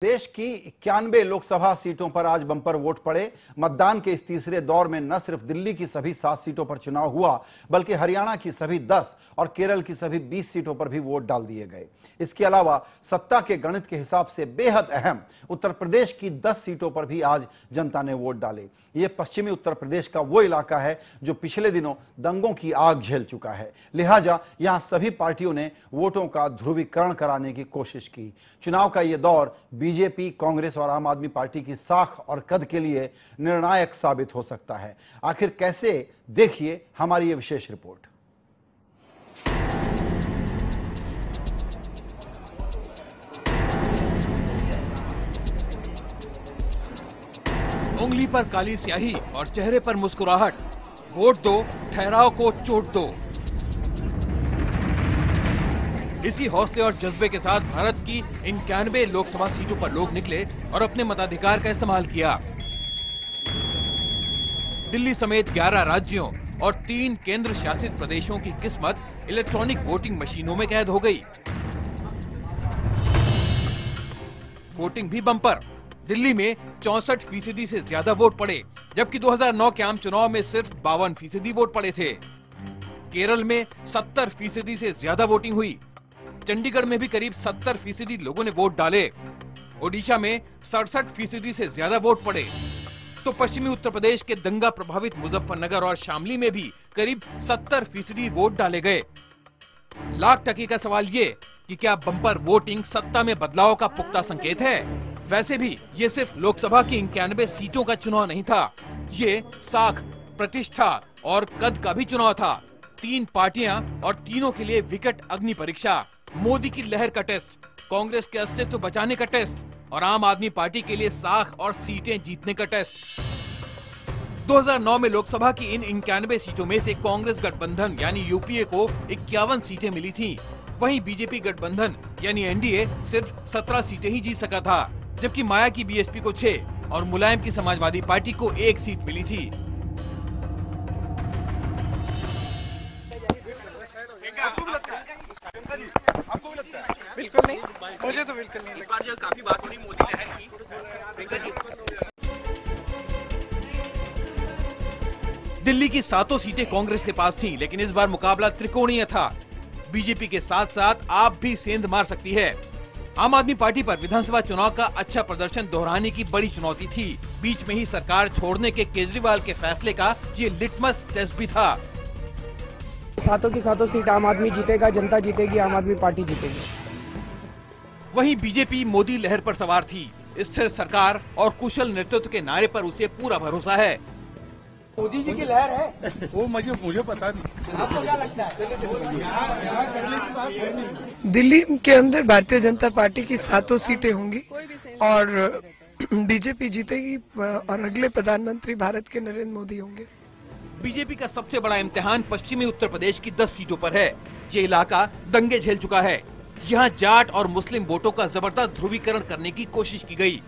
देश की 91 लोकसभा सीटों पर आज बंपर वोट पड़े। मतदान के इस तीसरे दौर में न सिर्फ दिल्ली की सभी 7 सीटों पर चुनाव हुआ, बल्कि हरियाणा की सभी 10 और केरल की सभी 20 सीटों पर भी वोट डाल दिए गए। इसके अलावा सत्ता के गणित के हिसाब से बेहद अहम उत्तर प्रदेश की 10 सीटों पर भी आज जनता ने वोट डाले। यह पश्चिमी उत्तर प्रदेश का वो इलाका है जो पिछले दिनों दंगों की आग झेल चुका है। लिहाजा यहां सभी पार्टियों ने वोटों का ध्रुवीकरण कराने की कोशिश की। चुनाव का यह दौर बीजेपी, कांग्रेस और आम आदमी पार्टी की साख और कद के लिए निर्णायक साबित हो सकता है। आखिर कैसे, देखिए हमारी ये विशेष रिपोर्ट। उंगली पर काली स्याही और चेहरे पर मुस्कुराहट। वोट दो, ठहराव को चोट दो। इसी हौसले और जज्बे के साथ भारत की 91 लोकसभा सीटों पर लोग निकले और अपने मताधिकार का इस्तेमाल किया। दिल्ली समेत 11 राज्यों और 3 केंद्र शासित प्रदेशों की किस्मत इलेक्ट्रॉनिक वोटिंग मशीनों में कैद हो गई। वोटिंग भी बंपर। दिल्ली में 64% से ज्यादा वोट पड़े, जबकि 2009 के आम चुनाव में सिर्फ 52% वोट पड़े थे। केरल में 70% से ज्यादा वोटिंग हुई। चंडीगढ़ में भी करीब 70% लोगों ने वोट डाले। ओडिशा में 67% से ज्यादा वोट पड़े। तो पश्चिमी उत्तर प्रदेश के दंगा प्रभावित मुजफ्फरनगर और शामली में भी करीब 70% वोट डाले गए। लाख टके का सवाल ये कि क्या बंपर वोटिंग सत्ता में बदलाव का पुख्ता संकेत है? वैसे भी ये सिर्फ लोकसभा की 91 सीटों का चुनाव नहीं था, ये साख, प्रतिष्ठा और कद का भी चुनाव था। 3 पार्टियां और तीनों के लिए विकट अग्नि परीक्षा। मोदी की लहर का टेस्ट, कांग्रेस के अस्तित्व बचाने का टेस्ट और आम आदमी पार्टी के लिए साख और सीटें जीतने का टेस्ट। 2009 में लोकसभा की इन 91 सीटों में से कांग्रेस गठबंधन यानी यूपीए को 51 सीटें मिली थीं। वहीं बीजेपी गठबंधन यानी एनडीए सिर्फ 17 सीटें ही जीत सका था, जबकि माया की बीएसपी को 6 और मुलायम की समाजवादी पार्टी को 1 सीट मिली थी। आपको भी लगता है? बिल्कुल नहीं, मुझे तो बिल्कुल नहीं लगता। इस बार काफी बात हो रही मोदी लहर की। दिल्ली की 7 सीटें कांग्रेस के पास थीं, लेकिन इस बार मुकाबला त्रिकोणीय था। बीजेपी के साथ साथ आप भी सेंध मार सकती है। आम आदमी पार्टी पर विधानसभा चुनाव का अच्छा प्रदर्शन दोहराने की बड़ी चुनौती थी। बीच में ही सरकार छोड़ने के केजरीवाल के फैसले का ये लिटमस टेस्ट भी था। 7 की 7 सीट आम आदमी जीतेगा, जनता जीतेगी, आम आदमी पार्टी जीतेगी। वहीं बीजेपी मोदी लहर पर सवार थी। स्थिर सरकार और कुशल नेतृत्व के नारे पर उसे पूरा भरोसा है। मोदी जी की लहर है वो मुझे पता नहीं। आपको क्या लगता है? दिल्ली के अंदर भारतीय जनता पार्टी की 7 सीटें होंगी और बीजेपी जीतेगी और अगले प्रधानमंत्री भारत के नरेंद्र मोदी होंगे। बीजेपी का सबसे बड़ा इम्तिहान पश्चिमी उत्तर प्रदेश की 10 सीटों पर है। ये इलाका दंगे झेल चुका है। यहाँ जाट और मुस्लिम वोटों का जबरदस्त ध्रुवीकरण करने की कोशिश की गई।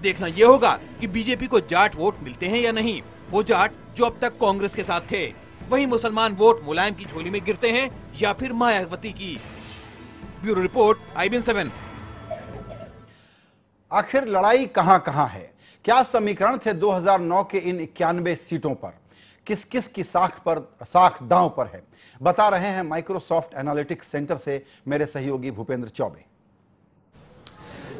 देखना यह होगा कि बीजेपी को जाट वोट मिलते हैं या नहीं, वो जाट जो अब तक कांग्रेस के साथ थे। वहीं मुसलमान वोट मुलायम की झोली में गिरते हैं या फिर मायावती की। Bureau report, IBN 7। आखिर लड़ाई कहां है? क्या समीकरण थे 2009 के इन 91 सीटों पर? किस किस की साख दांव पर है, बता रहे हैं माइक्रोसॉफ्ट एनालिटिक्स सेंटर से मेरे सहयोगी भूपेंद्र चौबे।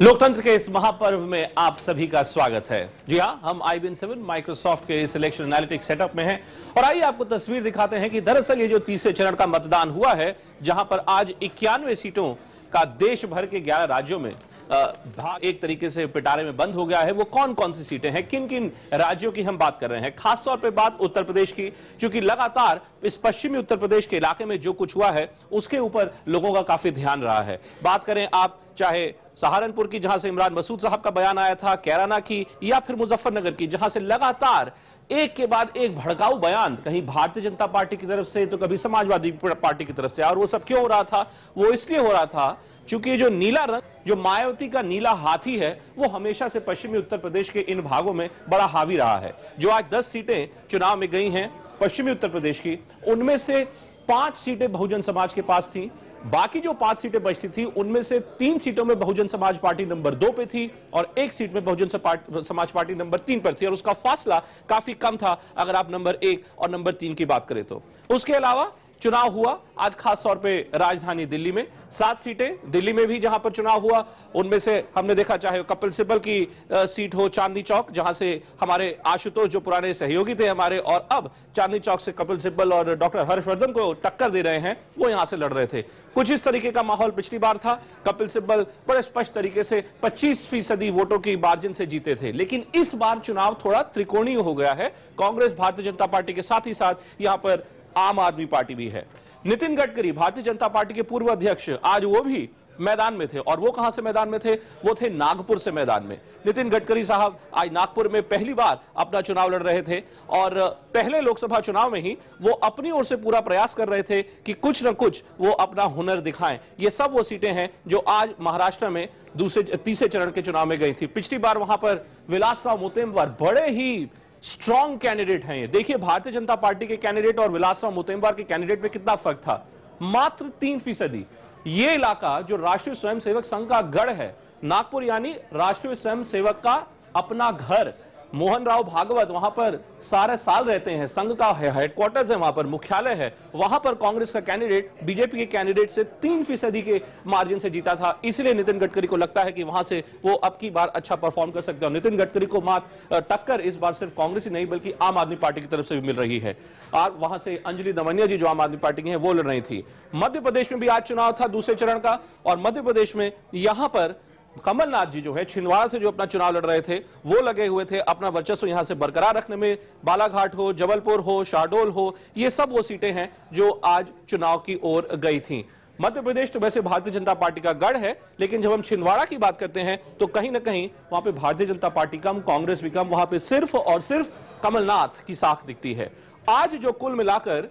लोकतंत्र के इस महापर्व में आप सभी का स्वागत है। जी हां, हम IBN 7 माइक्रोसॉफ्ट के इस इलेक्शन एनालिटिक्स सेटअप में हैं और आइए आपको तस्वीर दिखाते हैं कि दरअसल ये जो तीसरे चरण का मतदान हुआ है, जहां पर आज 91 सीटों का देश भर के 11 राज्यों में भाग एक तरीके से पिटारे में बंद हो गया है। वो कौन कौन सी सीटें हैं, किन किन राज्यों की हम बात कर रहे हैं? खासतौर पे बात उत्तर प्रदेश की, क्योंकि लगातार इस पश्चिमी उत्तर प्रदेश के इलाके में जो कुछ हुआ है उसके ऊपर लोगों का काफी ध्यान रहा है। बात करें आप चाहे सहारनपुर की, जहां से इमरान मसूद साहब का बयान आया था, कैराना की, या फिर मुजफ्फरनगर की, जहां से लगातार एक के बाद एक भड़काऊ बयान कहीं भारतीय जनता पार्टी की तरफ से तो कभी समाजवादी पार्टी की तरफ से। और वो सब क्यों हो रहा था? वो इसलिए हो रहा था क्योंकि ये जो नीला रंग, जो मायावती का नीला हाथी है, वो हमेशा से पश्चिमी उत्तर प्रदेश के इन भागों में बड़ा हावी रहा है। जो आज 10 सीटें चुनाव में गई हैं पश्चिमी उत्तर प्रदेश की, उनमें से 5 सीटें बहुजन समाज के पास थी, बाकी जो 5 सीटें बचती थी उनमें से 3 सीटों में बहुजन समाज पार्टी नंबर 2 पे थी और 1 सीट में बहुजन समाज पार्टी नंबर 3 पर थी और उसका फासला काफी कम था अगर आप नंबर 1 और नंबर 3 की बात करें तो। उसके अलावा चुनाव हुआ आज खास तौर पे राजधानी दिल्ली में 7 सीटें दिल्ली में भी जहां पर चुनाव हुआ उनमें से हमने देखा चाहे कपिल सिब्बल की सीट हो चांदनी चौक जहां से हमारे आशुतोष जो पुराने सहयोगी थे हमारे और अब चांदनी चौक से कपिल सिब्बल और डॉक्टर हर्षवर्धन को टक्कर दे रहे हैं वो यहां से लड़ रहे थे। कुछ इस तरीके का माहौल पिछली बार था। कपिल सिब्बल बड़े स्पष्ट तरीके से 25% वोटों की मार्जिन से जीते थे, लेकिन इस बार चुनाव थोड़ा त्रिकोणीय हो गया है। कांग्रेस भारतीय जनता पार्टी के साथ ही साथ यहां पर आम आदमी पार्टी भी है। नितिन गडकरी भारतीय जनता पार्टी के पूर्व अध्यक्ष आज वो भी मैदान में थे और वो कहां से मैदान में थे, वो थे नागपुर से मैदान में। नितिन गडकरी साहब आज नागपुर में पहली बार अपना चुनाव लड़ रहे थे और पहले लोकसभा चुनाव में ही वो अपनी ओर से पूरा प्रयास कर रहे थे कि कुछ न कुछ वो अपना हुनर दिखाएं। ये सब वो सीटें हैं जो आज महाराष्ट्र में तीसरे चरण के चुनाव में गई थी। पिछली बार वहां पर विलासराव मोतेमवार बड़े ही स्ट्रॉन्ग कैंडिडेट हैं। ये देखिए भारतीय जनता पार्टी के कैंडिडेट और विलासराव मोतेमवार के कैंडिडेट में कितना फर्क था, मात्र 3%। ये इलाका जो राष्ट्रीय स्वयंसेवक संघ का गढ़ है, नागपुर यानी राष्ट्रीय स्वयंसेवक का अपना घर। मोहन राव भागवत वहां पर सारे साल रहते हैं, संघ का हेडक्वार्टर्स है, वहां पर मुख्यालय है। वहां पर कांग्रेस का कैंडिडेट बीजेपी के कैंडिडेट से 3% के मार्जिन से जीता था। इसलिए नितिन गडकरी को लगता है कि वहां से वो अब की बार अच्छा परफॉर्म कर सकते हैं। नितिन गडकरी को टक्कर इस बार सिर्फ कांग्रेस ही नहीं बल्कि आम आदमी पार्टी की तरफ से भी मिल रही है। और वहां से अंजलि दमनिया जी जो आम आदमी पार्टी की हैं वो लड़ रही थी। मध्य प्रदेश में भी आज चुनाव था दूसरे चरण का और मध्य प्रदेश में यहां पर कमलनाथ जी जो है छिंदवाड़ा से जो अपना चुनाव लड़ रहे थे वो लगे हुए थे अपना वर्चस्व यहां से बरकरार रखने में। बालाघाट हो, जबलपुर हो, शाहडोल हो, ये सब वो सीटें हैं जो आज चुनाव की ओर गई थी। मध्य प्रदेश तो वैसे भारतीय जनता पार्टी का गढ़ है, लेकिन जब हम छिंदवाड़ा की बात करते हैं तो कहीं ना कहीं वहां पे भारतीय जनता पार्टी कम, कांग्रेस भी कम, वहां पे सिर्फ और सिर्फ कमलनाथ की साख दिखती है। आज जो कुल मिलाकर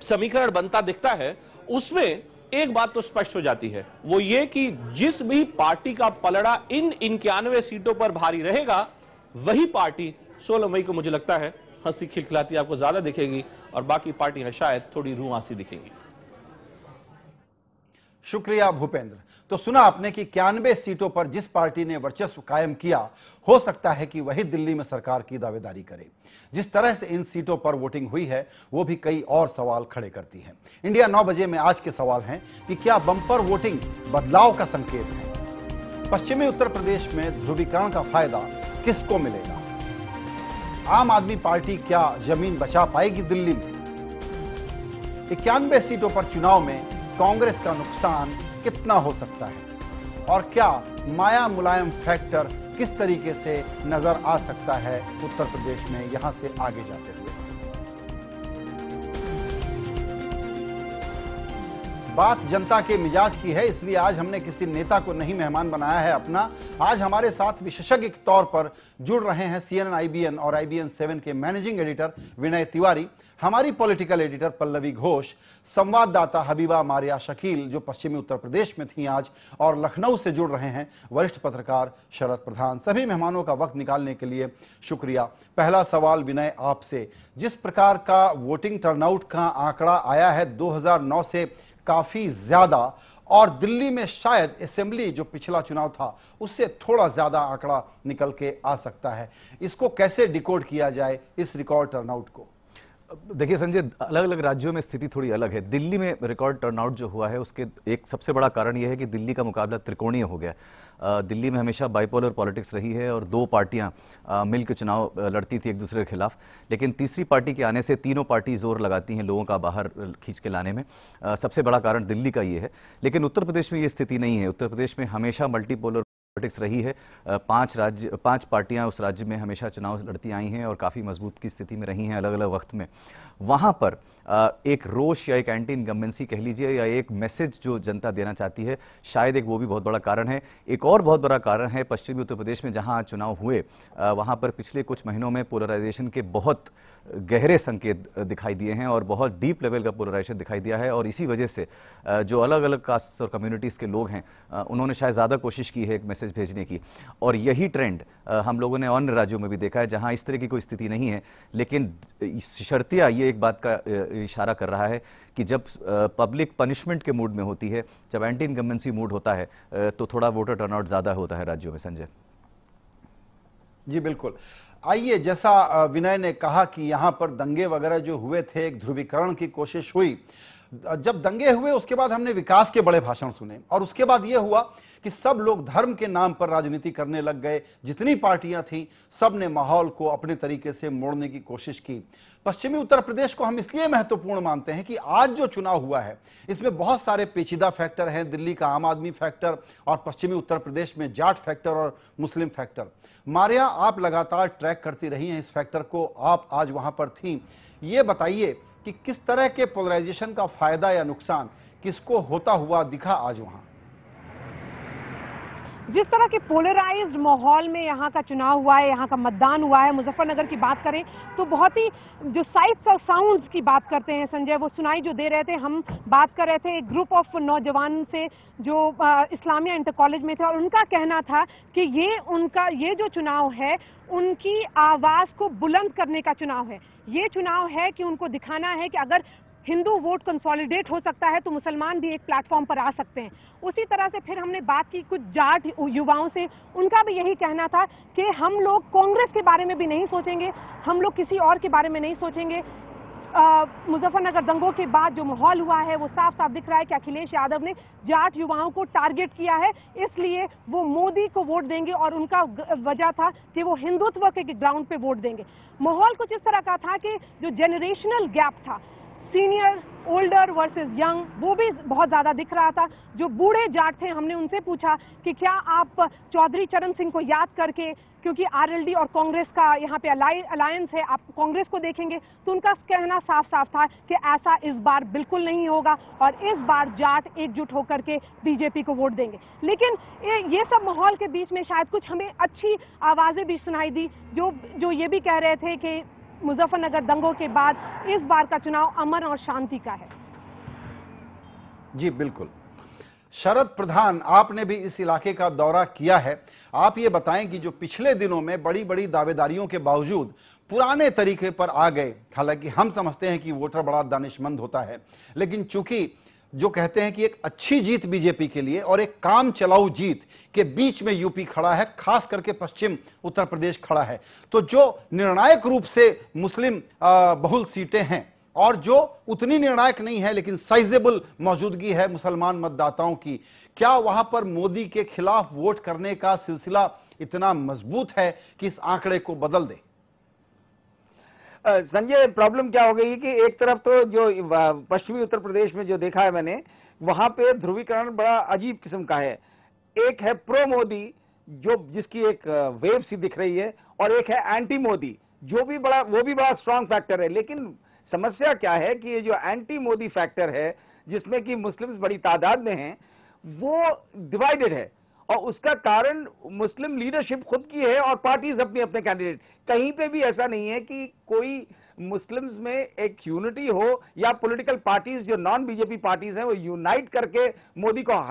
समीकरण बनता दिखता है उसमें एक बात तो स्पष्ट हो जाती है, वो ये कि जिस भी पार्टी का पलड़ा इन 91 सीटों पर भारी रहेगा वही पार्टी 16 मई को मुझे लगता है हंसी खिलखिलाती आपको ज्यादा दिखेगी और बाकी पार्टियां शायद थोड़ी रुआंसी दिखेंगी। शुक्रिया भूपेंद्र। तो सुना आपने कि 91 सीटों पर जिस पार्टी ने वर्चस्व कायम किया, हो सकता है कि वही दिल्ली में सरकार की दावेदारी करे। जिस तरह से इन सीटों पर वोटिंग हुई है वो भी कई और सवाल खड़े करती है। इंडिया 9 बजे में आज के सवाल हैं कि क्या बंपर वोटिंग बदलाव का संकेत है? पश्चिमी उत्तर प्रदेश में ध्रुवीकरण का फायदा किसको मिलेगा? आम आदमी पार्टी क्या जमीन बचा पाएगी दिल्ली में? 91 सीटों पर चुनाव में कांग्रेस का नुकसान कितना हो सकता है और क्या माया मुलायम फैक्टर किस तरीके से नजर आ सकता है उत्तर प्रदेश में यहां से आगे जाते हुए? बात जनता के मिजाज की है, इसलिए आज हमने किसी नेता को नहीं मेहमान बनाया है अपना। आज हमारे साथ विशेषज्ञ के तौर पर जुड़ रहे हैं CNN IBN और IBN 7 के मैनेजिंग एडिटर विनय तिवारी, हमारी पॉलिटिकल एडिटर पल्लवी घोष, संवाददाता हबीबा मारिया शकील जो पश्चिमी उत्तर प्रदेश में थी आज, और लखनऊ से जुड़ रहे हैं वरिष्ठ पत्रकार शरद प्रधान। सभी मेहमानों का वक्त निकालने के लिए शुक्रिया। पहला सवाल विनय आपसे, जिस प्रकार का वोटिंग टर्नआउट का आंकड़ा आया है 2009 से काफी ज्यादा और दिल्ली में शायद असेंबली जो पिछला चुनाव था उससे थोड़ा ज्यादा आंकड़ा निकल के आ सकता है, इसको कैसे डिकोड किया जाए इस रिकॉर्ड टर्नआउट को? देखिए संजय, अलग अलग राज्यों में स्थिति थोड़ी अलग है। दिल्ली में रिकॉर्ड टर्नआउट जो हुआ है उसके एक सबसे बड़ा कारण यह है कि दिल्ली का मुकाबला त्रिकोणीय हो गया। दिल्ली में हमेशा बाइपोलर पॉलिटिक्स रही है और दो पार्टियां मिलकर चुनाव लड़ती थी एक दूसरे के खिलाफ, लेकिन तीसरी पार्टी के आने से तीनों पार्टी जोर लगाती हैं लोगों का बाहर खींच के लाने में। सबसे बड़ा कारण दिल्ली का ये है। लेकिन उत्तर प्रदेश में ये स्थिति नहीं है। उत्तर प्रदेश में हमेशा मल्टीपोलर पॉलिटिक्स रही है। 5 पार्टियां उस राज्य में हमेशा चुनाव लड़ती आई हैं और काफी मजबूत की स्थिति में रही हैं अलग अलग वक्त में। वहां पर एक रोष या एक एंटी इनकम्बेंसी कह लीजिए या एक मैसेज जो जनता देना चाहती है, शायद एक वो भी बहुत बड़ा कारण है। एक और बहुत बड़ा कारण है पश्चिमी उत्तर प्रदेश में जहां चुनाव हुए वहां पर पिछले कुछ महीनों में पोलराइजेशन के बहुत गहरे संकेत दिखाई दिए हैं और बहुत डीप लेवल का पोलराइजेशन दिखाई दिया है। और इसी वजह से जो अलग अलग कास्ट और कम्युनिटीज के लोग हैं उन्होंने शायद ज्यादा कोशिश की है एक मैसेज मैसेज भेजने की। और यही ट्रेंड हम लोगों ने अन्य राज्यों में भी देखा है जहां इस तरह की कोई स्थिति नहीं है, लेकिन शर्तिया ये एक बात का इशारा कर रहा है कि जब पब्लिक पनिशमेंट के मूड में होती है, जब एंटी इनकम्बेंसी मूड होता है, तो थोड़ा वोटर टर्नआउट ज्यादा होता है राज्यों में। संजय जी बिल्कुल। आइए, जैसा विनय ने कहा कि यहां पर दंगे वगैरह जो हुए थे, एक ध्रुवीकरण की कोशिश हुई। जब दंगे हुए उसके बाद हमने विकास के बड़े भाषण सुने, और उसके बाद यह हुआ कि सब लोग धर्म के नाम पर राजनीति करने लग गए। जितनी पार्टियां थीं, सब ने माहौल को अपने तरीके से मोड़ने की कोशिश की। पश्चिमी उत्तर प्रदेश को हम इसलिए महत्वपूर्ण मानते हैं कि आज जो चुनाव हुआ है इसमें बहुत सारे पेचीदा फैक्टर हैं। दिल्ली का आम आदमी फैक्टर, और पश्चिमी उत्तर प्रदेश में जाट फैक्टर और मुस्लिम फैक्टर। मारिया, आप लगातार ट्रैक करती रही हैं इस फैक्टर को, आप आज वहां पर थीं। ये बताइए कि किस तरह के पोलराइजेशन का फायदा या नुकसान किसको होता हुआ दिखा आज वहां? जिस तरह के पोलराइज्ड माहौल में यहाँ का चुनाव हुआ है, यहाँ का मतदान हुआ है, मुजफ्फरनगर की बात करें तो बहुत ही जो साइट्स और साउंड्स की बात करते हैं संजय, वो सुनाई जो दे रहे थे। हम बात कर रहे थे एक ग्रुप ऑफ नौजवान से जो इस्लामिया इंटर कॉलेज में थे, और उनका कहना था कि ये जो चुनाव है उनकी आवाज को बुलंद करने का चुनाव है। ये चुनाव है कि उनको दिखाना है कि अगर हिंदू वोट कंसोलिडेट हो सकता है तो मुसलमान भी एक प्लेटफॉर्म पर आ सकते हैं। उसी तरह से फिर हमने बात की कुछ जाट युवाओं से, उनका भी यही कहना था कि हम लोग कांग्रेस के बारे में भी नहीं सोचेंगे, हम लोग किसी और के बारे में नहीं सोचेंगे। मुजफ्फरनगर दंगों के बाद जो माहौल हुआ है वो साफ साफ दिख रहा है कि अखिलेश यादव ने जाट युवाओं को टारगेट किया है, इसलिए वो मोदी को वोट देंगे, और उनका वजह था कि वो हिंदुत्व के ग्राउंड पे वोट देंगे। माहौल कुछ इस तरह का था कि जो जेनरेशनल गैप था, सीनियर ओल्डर वर्सेस यंग, वो भी बहुत ज्यादा दिख रहा था। जो बूढ़े जाट थे, हमने उनसे पूछा कि क्या आप चौधरी चरण सिंह को याद करके, क्योंकि आरएलडी और कांग्रेस का यहाँ पे अलायंस है, आप कांग्रेस को देखेंगे, तो उनका कहना साफ साफ था कि ऐसा इस बार बिल्कुल नहीं होगा और इस बार जाट एकजुट होकर के बीजेपी को वोट देंगे। लेकिन ये सब माहौल के बीच में शायद कुछ हमें अच्छी आवाजें भी सुनाई दी, जो ये भी कह रहे थे कि मुजफ्फरनगर दंगों के बाद इस बार का चुनाव अमन और शांति का है। जी बिल्कुल। शरद प्रधान, आपने भी इस इलाके का दौरा किया है, आप ये बताएं कि जो पिछले दिनों में बड़ी बड़ी दावेदारियों के बावजूद पुराने तरीके पर आ गए, हालांकि हम समझते हैं कि वोटर बड़ा दानिशमंद होता है, लेकिन चूंकि जो कहते हैं कि एक अच्छी जीत बीजेपी के लिए और एक काम चलाऊ जीत के बीच में यूपी खड़ा है, खास करके पश्चिम उत्तर प्रदेश खड़ा है, तो जो निर्णायक रूप से मुस्लिम बहुल सीटें हैं और जो उतनी निर्णायक नहीं है लेकिन साइजेबल मौजूदगी है मुसलमान मतदाताओं की, क्या वहां पर मोदी के खिलाफ वोट करने का सिलसिला इतना मजबूत है कि इस आंकड़े को बदल दे? संजय, प्रॉब्लम क्या हो गई कि एक तरफ तो जो पश्चिमी उत्तर प्रदेश में जो देखा है मैंने, वहां पे ध्रुवीकरण बड़ा अजीब किस्म का है। एक है प्रो मोदी जिसकी एक वेव सी दिख रही है, और एक है एंटी मोदी वो भी बड़ा स्ट्रांग फैक्टर है। लेकिन समस्या क्या है कि ये जो एंटी मोदी फैक्टर है, जिसमें कि मुस्लिम्स बड़ी तादाद में हैं, वो डिवाइडेड है, और उसका कारण मुस्लिम लीडरशिप खुद की है और पार्टीज अपने अपने कैंडिडेट। कहीं पे भी ऐसा नहीं है कि कोई मुस्लिम्स में एक यूनिटी हो या पॉलिटिकल पार्टीज जो नॉन बीजेपी पार्टीज हैं वो यूनाइट करके मोदी को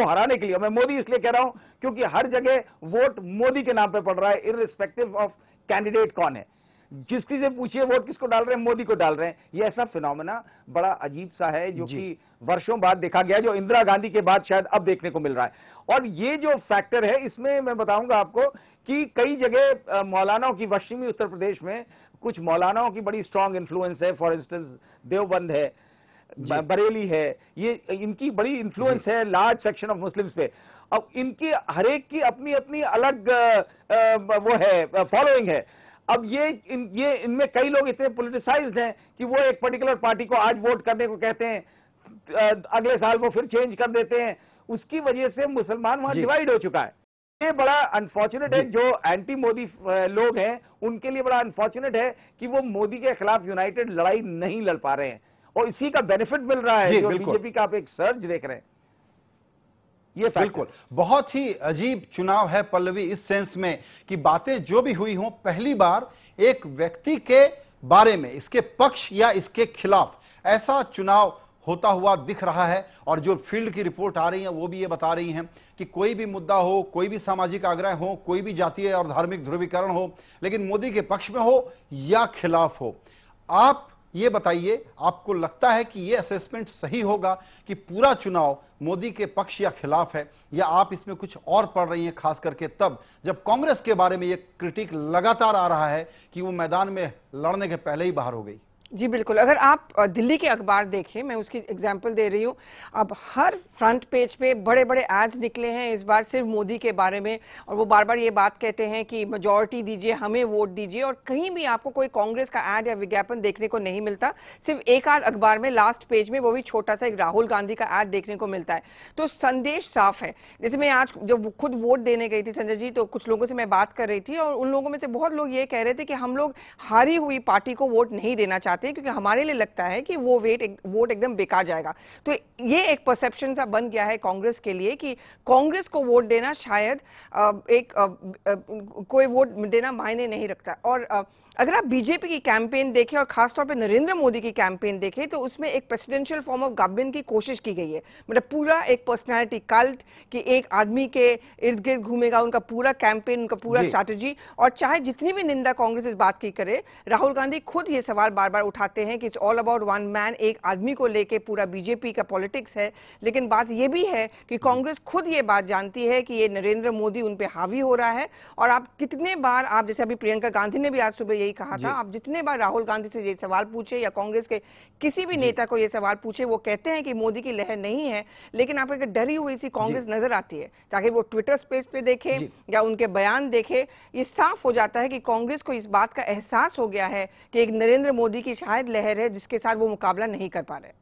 हराने के लिए। मैं मोदी इसलिए कह रहा हूं क्योंकि हर जगह वोट मोदी के नाम पे पड़ रहा है, इररिस्पेक्टिव ऑफ कैंडिडेट कौन है। जिसकी से पूछिए वोट किसको डाल रहे हैं, मोदी को डाल रहे हैं। ये ऐसा फिनोमेना बड़ा अजीब सा है जो कि वर्षों बाद देखा गया, जो इंदिरा गांधी के बाद शायद अब देखने को मिल रहा है। और ये जो फैक्टर है, इसमें मैं बताऊंगा आपको कि कई जगह मौलानाओं की, पश्चिमी उत्तर प्रदेश में कुछ मौलानाओं की बड़ी स्ट्रांग इन्फ्लुएंस है। फॉर इंस्टेंस देवबंद है, बरेली है, ये इनकी बड़ी इन्फ्लुएंस है लार्ज सेक्शन ऑफ मुस्लिम्स पे। अब इनकी हरेक की अपनी अपनी अलग वो है, फॉलोइंग है। अब ये इनमें कई लोग इतने पॉलिटिसाइज्ड हैं कि वो एक पर्टिकुलर पार्टी को आज वोट करने को कहते हैं, अगले साल वो फिर चेंज कर देते हैं। उसकी वजह से मुसलमान वहां डिवाइड हो चुका है। ये बड़ा अनफॉर्चुनेट है। जो एंटी मोदी लोग हैं उनके लिए बड़ा अनफॉर्चुनेट है कि वो मोदी के खिलाफ यूनाइटेड लड़ाई नहीं लड़ पा रहे हैं, और इसी का बेनिफिट मिल रहा है जो बीजेपी का आप एक सर्ज देख रहे हैं। ये बिल्कुल बहुत ही अजीब चुनाव है पल्लवी, इस सेंस में कि बातें जो भी हुई हों, पहली बार एक व्यक्ति के बारे में, इसके पक्ष या इसके खिलाफ ऐसा चुनाव होता हुआ दिख रहा है। और जो फील्ड की रिपोर्ट आ रही है वो भी ये बता रही हैं कि कोई भी मुद्दा हो, कोई भी सामाजिक आग्रह हो, कोई भी जातीय और धार्मिक ध्रुवीकरण हो, लेकिन मोदी के पक्ष में हो या खिलाफ हो, आप ये बताइए, आपको लगता है कि ये असेसमेंट सही होगा कि पूरा चुनाव मोदी के पक्ष या खिलाफ है, या आप इसमें कुछ और पढ़ रही हैं, खास करके तब जब कांग्रेस के बारे में ये क्रिटिक लगातार आ रहा है कि वो मैदान में लड़ने के पहले ही बाहर हो गई? जी बिल्कुल, अगर आप दिल्ली के अखबार देखें, मैं उसकी एग्जांपल दे रही हूँ। अब हर फ्रंट पेज पे बड़े बड़े एड्स निकले हैं इस बार सिर्फ मोदी के बारे में, और वो बार बार ये बात कहते हैं कि मेजॉरिटी दीजिए, हमें वोट दीजिए, और कहीं भी आपको कोई कांग्रेस का एड या विज्ञापन देखने को नहीं मिलता। सिर्फ एक आध अखबार में लास्ट पेज में वो भी छोटा सा एक राहुल गांधी का एड देखने को मिलता है। तो संदेश साफ है। जैसे मैं आज जब खुद वोट देने गई थी संजय जी, तो कुछ लोगों से मैं बात कर रही थी, और उन लोगों में से बहुत लोग ये कह रहे थे कि हम लोग हारी हुई पार्टी को वोट नहीं देना चाहते, क्योंकि हमारे लिए लगता है कि वो वोट एकदम बेकार जाएगा। तो ये एक परसेप्शन सा बन गया है कांग्रेस के लिए कि कांग्रेस को वोट देना शायद कोई वोट देना मायने नहीं रखता। और अगर आप बीजेपी की कैंपेन देखें और खासतौर पे नरेंद्र मोदी की कैंपेन देखें, तो उसमें एक प्रेसिडेंशियल फॉर्म ऑफ गवर्नमेंट की कोशिश की गई है। मतलब पूरा एक पर्सनैलिटी कल्ट कि एक आदमी के इर्द गिर्द घूमेगा उनका पूरा कैंपेन, उनका पूरा स्ट्रैटेजी। और चाहे जितनी भी निंदा कांग्रेस इस बात की करे, राहुल गांधी खुद ये सवाल बार बार उठाते हैं कि it's all about one man, एक आदमी को लेके पूरा बीजेपी का पॉलिटिक्स है। लेकिन बात यह भी है कि कांग्रेस खुद ये बात जानती है कि ये नरेंद्र मोदी उन पर हावी हो रहा है। और आप कितने बार, आप जैसे अभी प्रियंका गांधी ने भी आज सुबह यही कहा था, आप जितने बार राहुल गांधी से ये सवाल पूछे या कांग्रेस के किसी भी नेता को ये सवाल पूछे, वो कहते हैं कि मोदी की लहर नहीं है। लेकिन आपको एक डरी हुई सी कांग्रेस नजर आती है, ताकि वो ट्विटर स्पेस पे देखें या उनके बयान देखें, ये साफ हो जाता है कि कांग्रेस को इस बात का एहसास हो गया है कि एक नरेंद्र मोदी की शायद लहर है जिसके साथ वो मुकाबला नहीं कर पा रहे।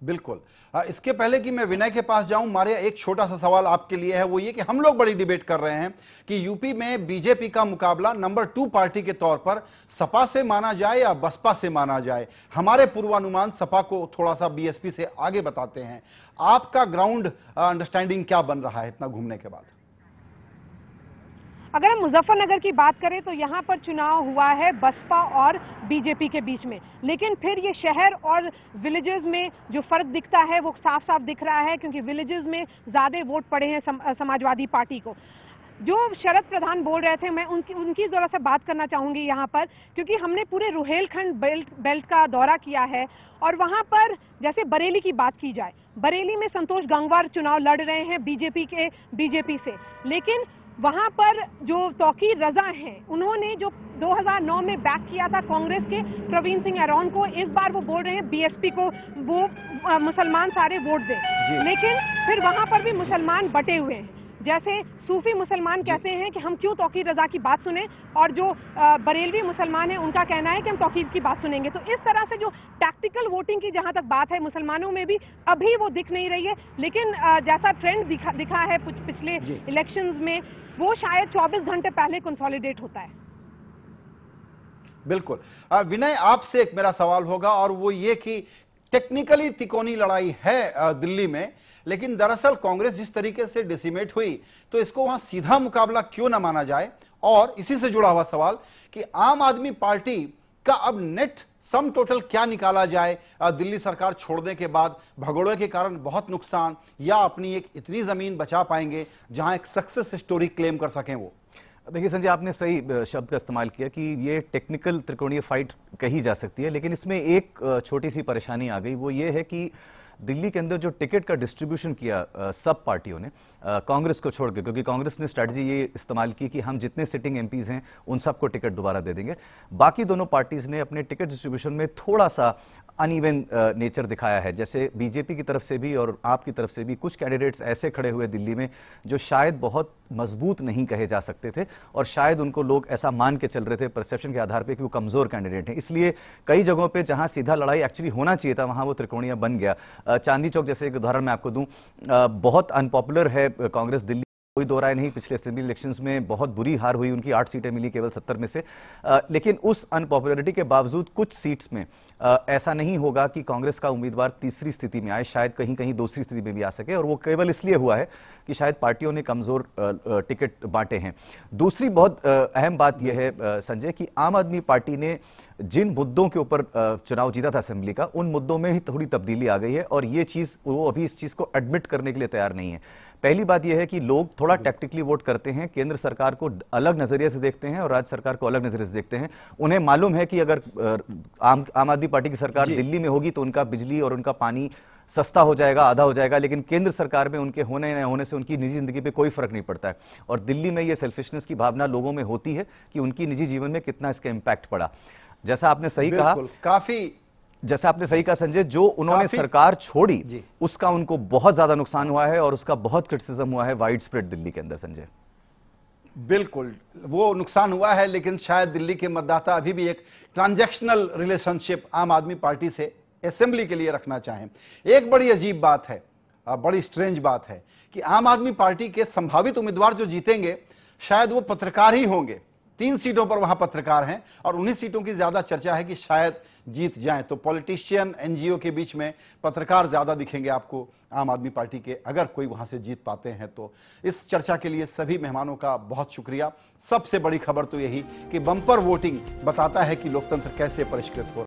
बिल्कुल। इसके पहले कि मैं विनय के पास जाऊं, मारिया, एक छोटा सा सवाल आपके लिए है, वो ये कि हम लोग बड़ी डिबेट कर रहे हैं कि यूपी में बीजेपी का मुकाबला नंबर 2 पार्टी के तौर पर सपा से माना जाए या बसपा से माना जाए। हमारे पूर्वानुमान सपा को थोड़ा सा बीएसपी से आगे बताते हैं। आपका ग्राउंड अंडरस्टैंडिंग क्या बन रहा है इतना घूमने के बाद? अगर हम मुजफ्फरनगर की बात करें तो यहाँ पर चुनाव हुआ है बसपा और बीजेपी के बीच में, लेकिन फिर ये शहर और विलेजेस में जो फर्क दिखता है वो साफ साफ दिख रहा है, क्योंकि विलेजेस में ज्यादा वोट पड़े हैं समाजवादी पार्टी को। जो शरद प्रधान बोल रहे थे, मैं उनकी जरा सा बात करना चाहूंगी यहाँ पर, क्योंकि हमने पूरे रुहेलखंड बेल्ट का दौरा किया है, और वहां पर जैसे बरेली की बात की जाए, बरेली में संतोष गंगवार चुनाव लड़ रहे हैं बीजेपी से, लेकिन वहां पर जो तौकीर रजा हैं, उन्होंने जो 2009 में बैक किया था कांग्रेस के प्रवीण सिंह ऐरॉन को, इस बार वो बोल रहे हैं बीएसपी को वो मुसलमान सारे वोट दें। लेकिन फिर वहां पर भी मुसलमान बटे हुए हैं। जैसे सूफी मुसलमान कहते हैं कि हम क्यों तौकीर रजा की बात सुने, और जो बरेलवी मुसलमान हैं उनका कहना है कि हम तौकीर की बात सुनेंगे। तो इस तरह से जो टैक्टिकल वोटिंग की जहां तक बात है, मुसलमानों में भी अभी वो दिख नहीं रही है। लेकिन जैसा ट्रेंड दिखा है पिछले इलेक्शंस में, वो शायद 24 घंटे पहले कंसोलिडेट होता है। बिल्कुल। विनय, आपसे एक मेरा सवाल होगा, और वो ये कि टेक्निकली तिकोनी लड़ाई है दिल्ली में, लेकिन दरअसल कांग्रेस जिस तरीके से डिसिमेट हुई, तो इसको वहां सीधा मुकाबला क्यों ना माना जाए? और इसी से जुड़ा हुआ सवाल कि आम आदमी पार्टी का अब नेट सम टोटल क्या निकाला जाए दिल्ली सरकार छोड़ने के बाद? भगोड़े के कारण बहुत नुकसान, या अपनी एक इतनी जमीन बचा पाएंगे जहां एक सक्सेस स्टोरी क्लेम कर सकें वो? देखिए संजय, आपने सही शब्द का इस्तेमाल किया कि ये टेक्निकल त्रिकोणीय फाइट कही जा सकती है, लेकिन इसमें एक छोटी सी परेशानी आ गई। वो ये है कि दिल्ली के अंदर जो टिकट का डिस्ट्रीब्यूशन किया सब पार्टियों ने, कांग्रेस को छोड़ के, क्योंकि कांग्रेस ने स्ट्रैटेजी ये इस्तेमाल की कि हम जितने सिटिंग एमपीज हैं उन सबको टिकट दोबारा दे देंगे। बाकी दोनों पार्टीज ने अपने टिकट डिस्ट्रीब्यूशन में थोड़ा सा अनइवन नेचर दिखाया है। जैसे बीजेपी की तरफ से भी और आप की तरफ से भी कुछ कैंडिडेट्स ऐसे खड़े हुए दिल्ली में जो शायद बहुत मजबूत नहीं कहे जा सकते थे, और शायद उनको लोग ऐसा मान के चल रहे थे परसेप्शन के आधार पर कि वो कमजोर कैंडिडेट हैं। इसलिए कई जगहों पर जहां सीधा लड़ाई एक्चुअली होना चाहिए था, वहां वो त्रिकोणीय बन गया। चांदनी चौक जैसे एक उदाहरण मैं आपको दूं, बहुत अनपॉपुलर है कांग्रेस दिल्ली कोई दो राय नहीं, पिछले असेंबली इलेक्शंस में बहुत बुरी हार हुई उनकी, 8 सीटें मिली केवल 70 में से। लेकिन उस अनपॉपुलरिटी के बावजूद कुछ सीट्स में ऐसा नहीं होगा कि कांग्रेस का उम्मीदवार तीसरी स्थिति में आए, शायद कहीं कहीं दूसरी स्थिति में भी आ सके, और वो केवल इसलिए हुआ है कि शायद पार्टियों ने कमजोर टिकट बांटे हैं। दूसरी बहुत अहम बात यह है संजय कि आम आदमी पार्टी ने जिन मुद्दों के ऊपर चुनाव जीता था असेंबली का, उन मुद्दों में ही थोड़ी तब्दीली आ गई है, और ये चीज वो अभी इस चीज को एडमिट करने के लिए तैयार नहीं है। पहली बात यह है कि लोग थोड़ा टैक्टिकली वोट करते हैं, केंद्र सरकार को अलग नजरिए से देखते हैं और राज्य सरकार को अलग नजरिए से देखते हैं। उन्हें मालूम है कि अगर आम आदमी पार्टी की सरकार दिल्ली में होगी तो उनका बिजली और उनका पानी सस्ता हो जाएगा, आधा हो जाएगा, लेकिन केंद्र सरकार में उनके होने न होने से उनकी निजी जिंदगी पे कोई फर्क नहीं पड़ता है। और दिल्ली में ये सेल्फिशनेस की भावना लोगों में होती है कि उनकी निजी जीवन में कितना इसका इंपैक्ट पड़ा। जैसा आपने सही कहा, जैसा आपने सही कहा संजय, जो उन्होंने सरकार छोड़ी उसका उनको बहुत ज्यादा नुकसान हुआ है और उसका बहुत क्रिटिसिज्म हुआ है वाइड स्प्रेड दिल्ली के अंदर संजय। बिल्कुल वो नुकसान हुआ है, लेकिन शायद दिल्ली के मतदाता अभी भी एक ट्रांजैक्शनल रिलेशनशिप आम आदमी पार्टी से असेंबली के लिए रखना चाहें। एक बड़ी अजीब बात है, बड़ी स्ट्रेंज बात है कि आम आदमी पार्टी के संभावित उम्मीदवार जो जीतेंगे शायद वो पत्रकार ही होंगे। 3 सीटों पर वहां पत्रकार हैं और उन्हीं सीटों की ज्यादा चर्चा है कि शायद जीत जाएं। तो पॉलिटिशियन, एनजीओ के बीच में पत्रकार ज्यादा दिखेंगे आपको आम आदमी पार्टी के, अगर कोई वहां से जीत पाते हैं तो। इस चर्चा के लिए सभी मेहमानों का बहुत शुक्रिया। सबसे बड़ी खबर तो यही कि बंपर वोटिंग बताता है कि लोकतंत्र कैसे परिष्कृत हो